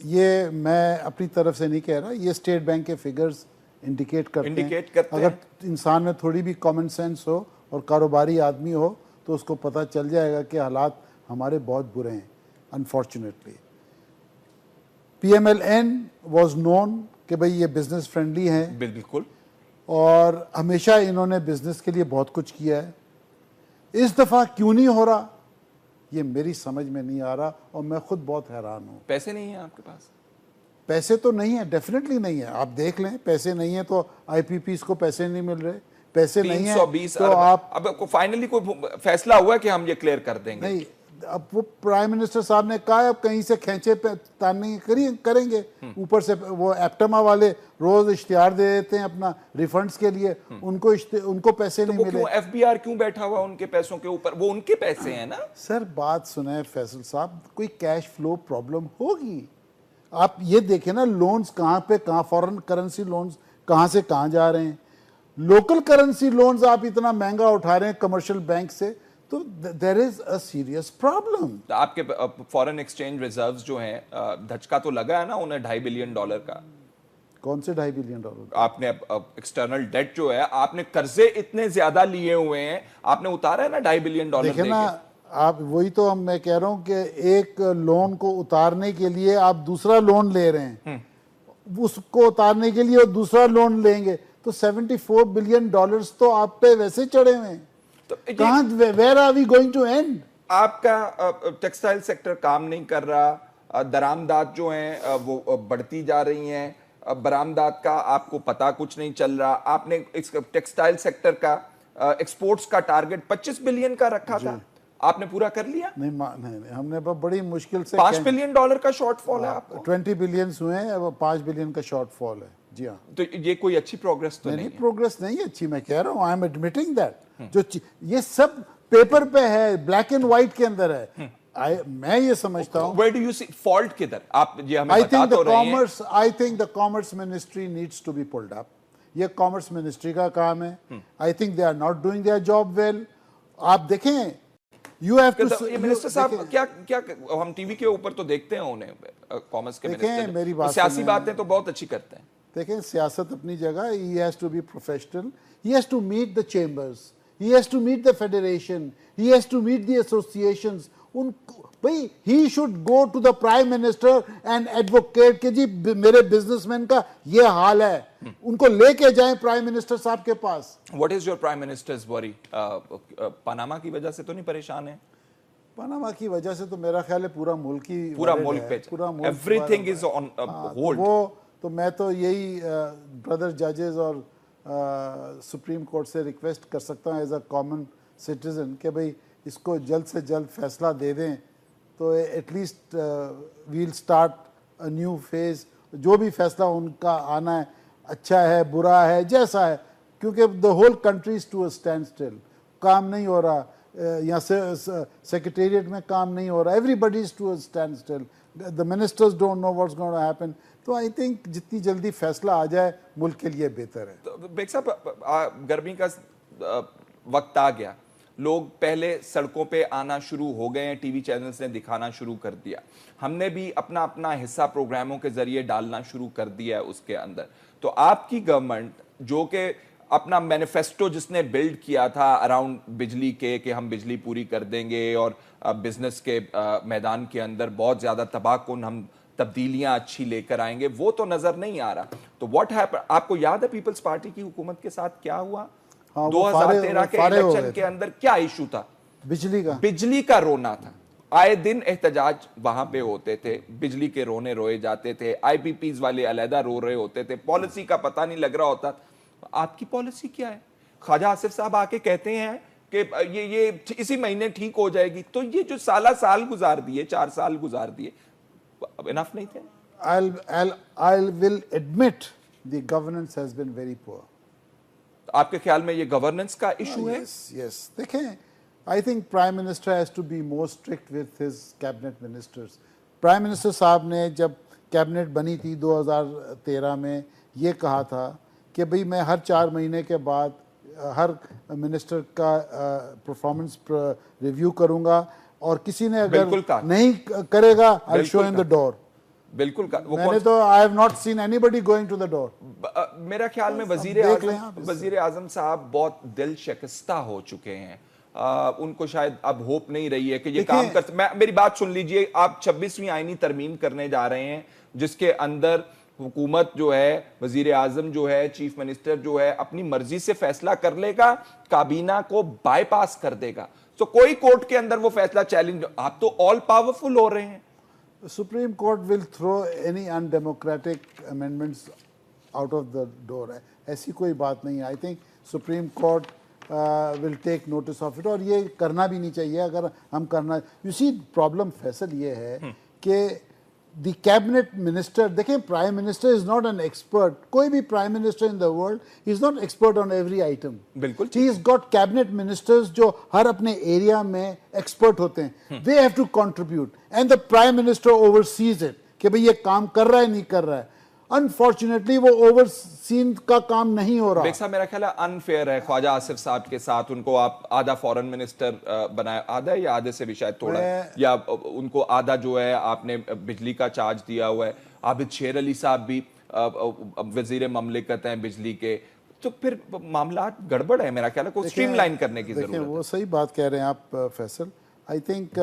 یہ میں اپنی طرف سے نہیں کہہ رہا, یہ اسٹیٹ بینک کے فگرز انڈیکیٹ کرتے ہیں. اگر انسان میں تھوڑی بھی کامن سینس ہو اور کاروباری آدمی ہو تو اس کو پتہ چل جائے گا کہ حالات ہمارے بہت برے ہیں. Unfortunately P M L N was known کہ بھئی یہ بزنس فرینڈلی ہیں, بالکل, اور ہمیشہ انہوں نے بزنس کے لیے بہت کچھ کیا ہے. اس دفعہ کیوں نہیں ہو رہا یہ میری سمجھ میں نہیں آ رہا, اور میں خود بہت حیران ہوں. پیسے نہیں ہیں آپ کے پاس؟ پیسے تو نہیں ہیں, ڈیفینیٹلی نہیں ہیں. آپ دیکھ لیں, پیسے نہیں ہیں تو آئی پی پیز کو پیسے نہیں مل رہے, پیسے نہیں ہیں تو آپ, اب فائنلی کوئی فیصلہ ہوا کہ ہم یہ کلیئر کر دیں گے؟ نہیں, اب وہ پرائم منسٹر صاحب نے کہا اب کہیں سے کھینچے پہ تاننے کریں گے. اوپر سے وہ ایپٹما والے روز اشتہار دے دیتے ہیں اپنا ریفنڈز کے لیے, ان کو پیسے نہیں ملے. ایف بی آر کیوں بیٹھا ہوا ان کے پیسوں کے اوپر؟ وہ ان کے پیسے ہیں نا. سر بات سنیں فیصل صاحب, کوئی کیش فلو پرابلم ہوگی. آپ یہ دیکھیں نا, لونز کہاں پہ کہاں, فورن کرنسی لونز کہاں سے کہاں جا رہے ہیں. لوکل کرنسی لونز آپ اتنا مہنگا اٹھا رہے ہیں کمرشل بینک سے, تو there is a serious problem. آپ کے فورن ایکسچینج ریزروز جو ہیں, دھچکا تو لگا ہے نا انہیں $2.5 بلین کا. کون سے $2.5 بلین؟ آپ نے ایکسٹرنل ڈیٹ جو ہے, آپ نے قرضے اتنے زیادہ لیے ہوئے ہیں, آپ نے اتارا ہے نا $2.5 بلین. دیکھیں نا آپ, وہی تو میں کہہ رہا ہوں کہ ایک لون کو اتارنے کے لیے آپ دوسرا لون لے رہے ہیں, اس کو اتارنے کے لیے دوسرا لون لیں گے, تو $74 بلین تو آپ پہ ویسے چڑھے ہوئے ہیں. کہاں, where are we going to end? آپ کا ٹیکسٹائل سیکٹر کام نہیں کر رہا, درآمدات جو ہیں وہ بڑھتی جا رہی ہیں, برآمدات کا آپ کو پتہ کچھ نہیں چل رہا. آپ نے ٹیکسٹائل سیکٹر کا ایکسپورٹس کا ٹارگٹ $25 بلین کا رکھا تھا, آپ نے پورا کر لیا؟ نہیں, ہم نے بڑی مشکل سے $5 بلین کا شارٹ فال ہے آپ کو. 20 بلینز ہوئے ہیں, وہ $5 بلین کا شارٹ فال ہے. جی ہاں, تو یہ کوئی اچھی پروگریس تو نہیں ہے. پروگریس نہیں اچھی, میں کہہ رہا ہوں, آئی ایم ایڈمیٹنگ دیٹ. جو یہ سب پیپر پہ ہے, بلیک اینڈ وائٹ کے اندر ہے. میں یہ سمجھتا ہوں, where do you see fault کدھر؟ آپ یہ ہمیں بتا تو رہے ہیں. I think the commerce ministry needs to be pulled up. یہ کامرس منسٹری کا کام ہے. I think they are not doing their job well. آپ دیکھیں, you have to. منسٹر صاحب کیا ہم ٹی وی کے اوپر تو دیکھتے ہیں انہیں, کامرس کے منسٹر سیاسی باتیں تو بہت اچھی کرتے ہیں. دیکھیں, سیاست اپنی جگہ, he has to be professional, he has to meet the chambers, he has to meet the federation, he has to meet the associations. بھئی he should go to the prime minister and advocate کہ جی میرے business man کا یہ حال ہے, ان کو لے کے جائیں پرائم منسٹر صاحب کے پاس. What is your prime minister's worry? Panama کی وجہ سے تو نہیں پریشان ہے؟ پاناما کی وجہ سے تو میرا خیال ہے پورا ملک ہی, پورا ملک پہ, everything is on hold. وہ تو میں تو یہی برادر ججز اور سپریم کورٹ سے ریکویسٹ کر سکتا ہوں ایز اے کامن سٹیزن کہ بھئی اس کو جلد سے جلد فیصلہ دے دیں, تو at least we'll start a new phase. جو بھی فیصلہ ان کا آنا ہے, اچھا ہے برا ہے جیسا ہے, کیونکہ the whole country is to a standstill. کام نہیں ہو رہا, یہاں سے سیکریٹریٹ میں کام نہیں ہو رہا, everybody is to a standstill. The ministers don't know what's going to happen. تو آئی تھنک جتنی جلدی فیصلہ آ جائے ملک کے لیے بہتر ہے. بیگ صاحب, گرمی کا وقت آ گیا, لوگ پہلے سڑکوں پہ آنا شروع ہو گئے ہیں, ٹی وی چینلز نے دکھانا شروع کر دیا, ہم نے بھی اپنا حصہ پروگراموں کے ذریعے ڈالنا شروع کر دیا ہے اس کے اندر. تو آپ کی گورنمنٹ جو کہ اپنا مینیفیسٹو جس نے بلڈ کیا تھا اراؤنڈ بجلی کے, کہ ہم بجلی پوری کر دیں گے اور بزنس کے میدان کے اندر بہت زیادہ تباہ کن ہم تبدیلیاں اچھی لے کر آئیں گے, وہ تو نظر نہیں آ رہا. तो व्हाट हैपेंड, आपको याद है पीपल्स पार्टी की हुकूमत के साथ क्या हुआ? हाँ, वो 2013 के फारे हो इलेक्शन गए के थे। अंदर क्या इशू था? बिजली का का रोना था। आए दिन एहतजाज वहां पे होते थे, बिजली के रोने रोए जाते थे, आईपीपीज वाले अलहदा रो रहे होते थे, पॉलिसी का पता नहीं लग रहा होता। आपकी पॉलिसी क्या है? ख्वाजा आसिफ साहब आके कहते हैं कि ये इसी महीने ठीक हो जाएगी, तो ये जो साल गुजार दिए, 4 साल गुजार दिए, अब इनफ नहीं थे? I will admit the governance has been very poor. आपके ख्याल में ये गवर्नेंस का इशू है? Yes. देखें, I think Prime Minister has to be more strict with his cabinet ministers. Prime Minister साहब ने जब कैबिनेट बनी थी 2013 में ये कहा था कि भाई मैं हर 4 महीने के बाद हर मिनिस्टर का परफॉर्मेंस रिव्यू करूंगा, और किसी ने अगर नहीं करेगा I will show in the door. बिल्कुल मैंने तो I have not seen anybody going to the door. मेरा ख्याल में वजीर आजम साहब बहुत दिल शिकस्ता हो चुके हैं। उनको शायद अब होप नहीं रही है कि ये काम कर। मेरी बात सुन लीजिए, आप 26वीं आईनी तरमीम करने जा रहे हैं जिसके अंदर हुकूमत जो है, वजीर आजम जो है, चीफ मिनिस्टर जो है, अपनी मर्जी से फैसला कर लेगा, काबीना को बाईपास कर देगा। तो कोई कोर्ट के अंदर वो फैसला चैलेंज, आप तो ऑल पावरफुल हो रहे हैं। Supreme Court will throw any undemocratic amendments out of the door. ऐसी कोई बात नहीं है। I think Supreme Court will take notice of it, और ये करना भी नहीं चाहिए। अगर हम करना, यू सी प्रॉब्लम फैसल ये है कि द कैबिनेट मिनिस्टर, देखें prime minister is not an expert. कोई भी prime minister in the world is not expert on every item. बिल्कुल, he is got cabinet ministers जो हर अपने एरिया में एक्सपर्ट होते हैं। They have to contribute and the prime minister oversees it कि भाई ये काम कर रहा है नहीं कर रहा है। अनफॉर्चुनेटली वो ओवरसीन का काम नहीं हो रहा। बेग साहब, मेरा ख्याल है अनफेयर है ख्वाजा आसिफ साहब के साथ। उनको आप आधा फॉरेन मिनिस्टर बनाया, आधा या आधे से भी शायद थोड़ा, या उनको आधा जो है आपने बिजली का चार्ज दिया हुआ है। आबिद शेर अली साहब भी वजीर ममलिकत हैं बिजली के, तो फिर मामला गड़बड़ है। मेरा ख्याल है को स्ट्रीमलाइन करने की जरूरत है। वो सही बात कह रहे हैं आप Faisal. I think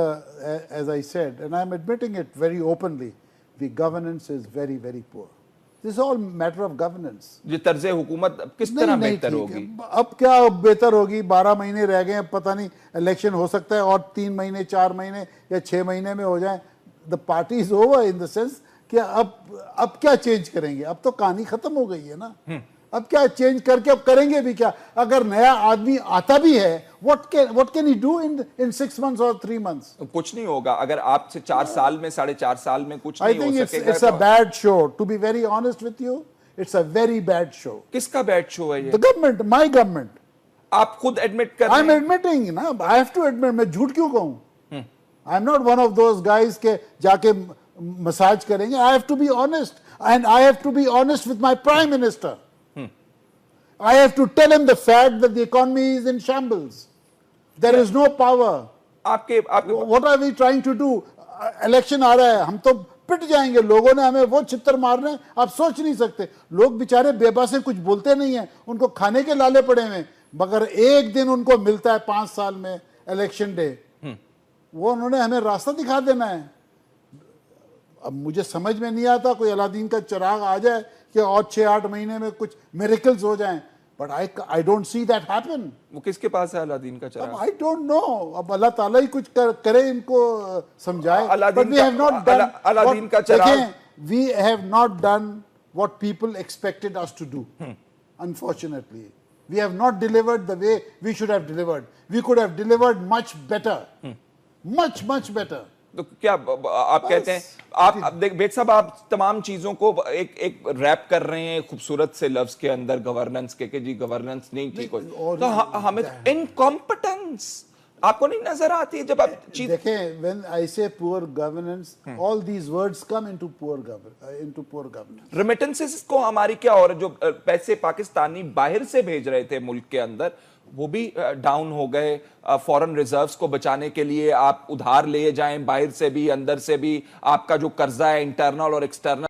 as I said and I am admitting it very openly, the governance is very very poor. This is all matter of governance. ये तर्ज हुकूमत किस तरह बेहतर होगी? अब क्या बेहतर होगी? 12 महीने रह गए, अब पता नहीं इलेक्शन हो सकता है और 3 महीने 4 महीने या 6 महीने में हो जाए। The party is over in the sense कि अब क्या चेंज करेंगे? अब तो कहानी खत्म हो गई है ना। अब क्या चेंज करके अब करेंगे भी क्या? अगर नया आदमी आता भी है, what can he do in 6 months or 3 months? कुछ नहीं होगा। अगर आपसे 4 साल में 4.5 साल में कुछ नहीं हो सकेगा। I think it's a bad show. To be very honest with you, it's a very bad show. किसका बैड शो है ये? The government, my government. आप खुद एडमिट कर रहे हैं। I'm admitting ना, I have to admit. मैं झूठ क्यों कहूँ? I'm not one of those guys के जाके मसाज करेंगे। I have to be honest, and I have to be honest with my prime minister. I have to tell him the fact that the economy is in shambles. There is no power. आपके What are we trying to do? Election आ रहा है, हम तो पिट जाएंगे। लोगों ने हमें वो छितर मारने हैं, आप सोच नहीं सकते। लोग बेचारे बेबस हैं, कुछ बोलते नहीं हैं, उनको खाने के लाले पड़े हुए, मगर एक दिन उनको मिलता है 5 साल में, इलेक्शन डे, वो उन्होंने हमें रास्ता दिखा देना है। अब मुझे समझ में नहीं आता कोई अलादीन का चिराग आ जाए कि और 6-8 महीने में कुछ मिरेकल्स हो जाएं, but I don't see that happen. वो किसके पास है अलादीन का चिराग? I don't know. अब अल्लाह ताला ही कुछ करे, इनको समझाए। Aladdin But we have not done Aladdin का चिराग, we have not done what people expected us to do. Unfortunately, we have not delivered the way we should have delivered. We could have delivered much better, much better. तो क्या आप कहते हैं, आप देख bag साहब, आप तमाम चीजों को एक रैप कर रहे हैं खूबसूरत से लफ्ज के अंदर, गवर्नेंस के, कि जी गवर्नेंस नहीं ठीक हो, तो हमें इनकॉम्पिटेंस आपको नहीं नजर आती है जब आप देखें? when I say poor governance, all these words come into poor governance. Remittances को हमारी क्या, और जो पैसे पाकिस्तानी बाहर से भेज रहे थे मुल्क के अंदर, वो भी डाउन हो गए। फॉरेन रिजर्व्स को बचाने के लिए आप उधार ले जाएं, बाहर से भी अंदर से भी। आपका जो कर्जा है इंटरनल और एक्सटर्नल